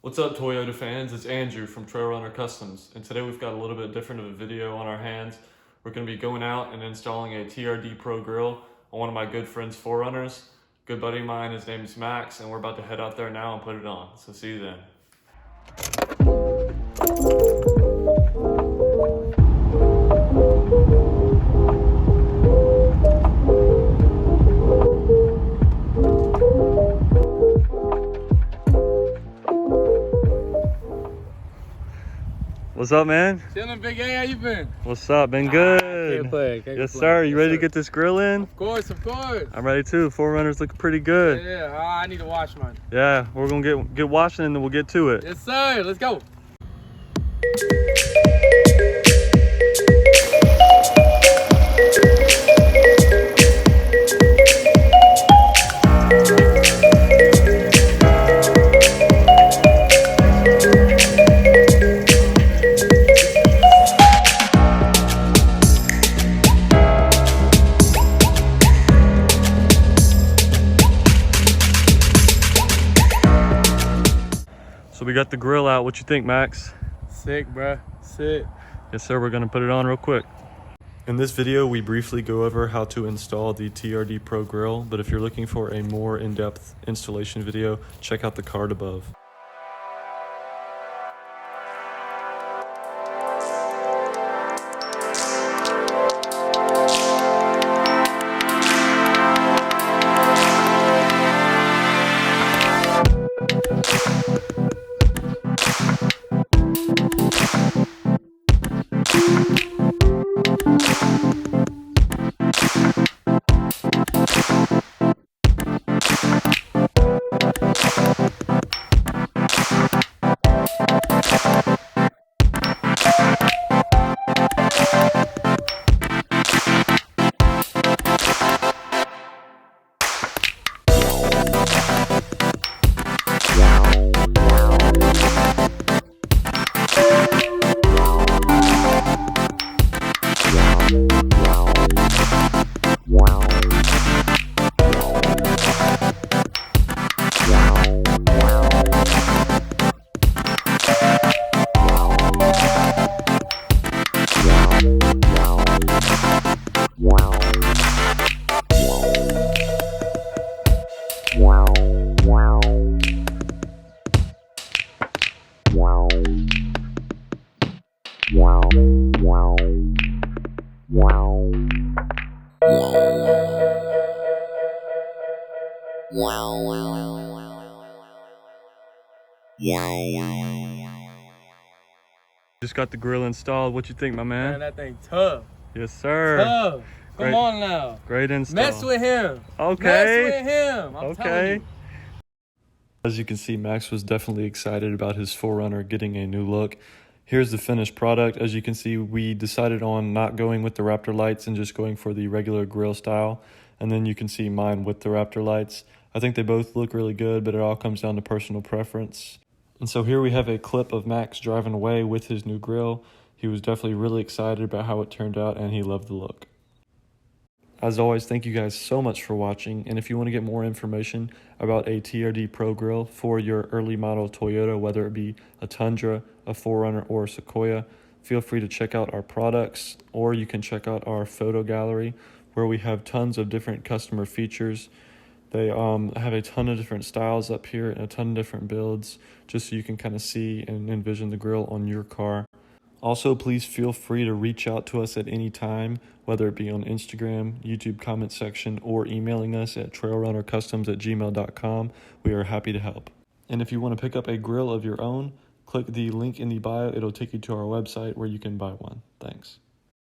What's up, Toyota fans? It's Andrew from 4Runner Customs, and today we've got a little bit different of a video on our hands. We're going to be going out and installing a TRD Pro Grille on one of my good friends' 4Runners. Good buddy of mine, his name is Max, and we're about to head out there now and put it on. So see you then. What's up, man? Chillin', Big A. How you been? What's up? Been good. Can't play. Yes, sir. You ready to get this grill in? Of course. I'm ready too. 4Runner's looking pretty good. Yeah, I need to wash mine. Yeah, we're gonna get washing and then we'll get to it. Yes, sir. Let's go. So we got the grill out. What you think, Max? Sick, bruh. Sick. Yes, sir. We're gonna put it on real quick. In this video, we briefly go over how to install the TRD Pro Grille, but if you're looking for a more in-depth installation video, check out the card above. Just got the grill installed. What you think, my man? Man, that thing tough. Yes, sir. Tough. Come Great. on now. Great install. Mess with him. Okay. Mess with him. I'm telling you. As you can see, Max was definitely excited about his 4Runner getting a new look. Here's the finished product. As you can see, we decided on not going with the Raptor lights and just going for the regular grill style. And then you can see mine with the Raptor lights. I think they both look really good, but it all comes down to personal preference. And so here we have a clip of Max driving away with his new grill. He was definitely really excited about how it turned out, and he loved the look. As always, thank you guys so much for watching, and if you want to get more information about a TRD Pro Grille for your early model Toyota, whether it be a Tundra, a 4Runner, or a Sequoia, feel free to check out our products, or you can check out our photo gallery where we have tons of different customer features. They have a ton of different styles up here and a ton of different builds, just so you can kind of see and envision the grill on your car. Also, please feel free to reach out to us at any time, whether it be on Instagram, YouTube comment section, or emailing us at trailrunnercustoms@gmail.com. We are happy to help. And if you want to pick up a grill of your own, click the link in the bio. It'll take you to our website where you can buy one. Thanks.